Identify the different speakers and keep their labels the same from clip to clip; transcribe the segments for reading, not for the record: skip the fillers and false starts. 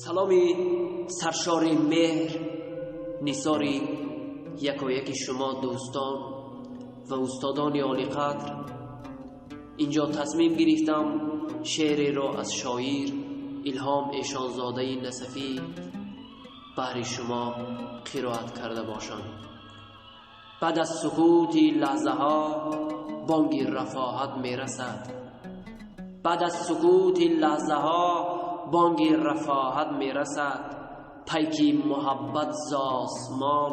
Speaker 1: سلامی سرشار مهر نثاری یک شما دوستان و استادان عالی قدر. اینجا تصمیم گرفتم شعری را از شاعر الهام ایشانزاده نصفی برای شما قرائت کرده باشم. بعد از سکوت لحظه ها بانگ رفاحت می رسد. بعد از سکوت لحظه ها بانگ رفاحت می رسد. پیکی محبت ز آسمان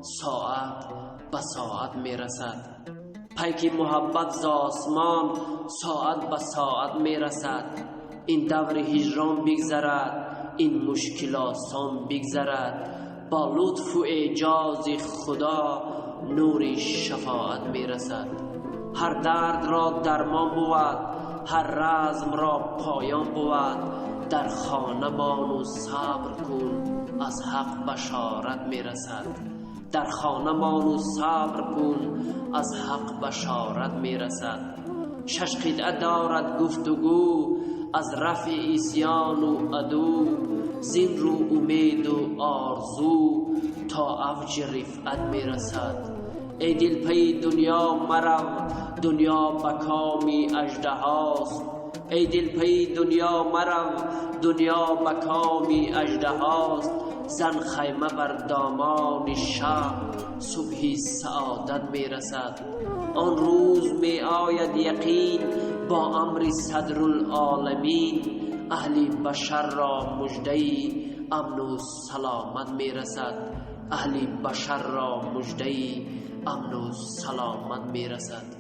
Speaker 1: ساعت به ساعت می رسد. پیکی محبت ز آسمان ساعت به ساعت می رسد. این دور هجران بگذرد، این مشکل آسان بگذرد. با لطف و اعجاز خدا نور شفاعت می رسد. هر درد را درمان بود، هر رزم را پایان بود. در خانه مان و صبر کن، از حق بشارت می رسد. در خانه مان و صبر کن، از حق بشارت می رسد. 6 قطعه دارد گفتگو از رفع عصیان و عدو. زین رو امید و آرزو تا اوج رفعت می رسد. ای دل پی دنیا مرو، دنیا به کام اژدهاست. ای دل پی دنیا مرو، دنیا به کام اژدهاست. زن خیمه بر دامان شب، صبح سعادت می رسد. آن روز می آید یقین با امر صدرالعالمین. اهل بشر را مژده امن و سلامت می رسد. اهل بشر را مژده امن و سلامت می رسد.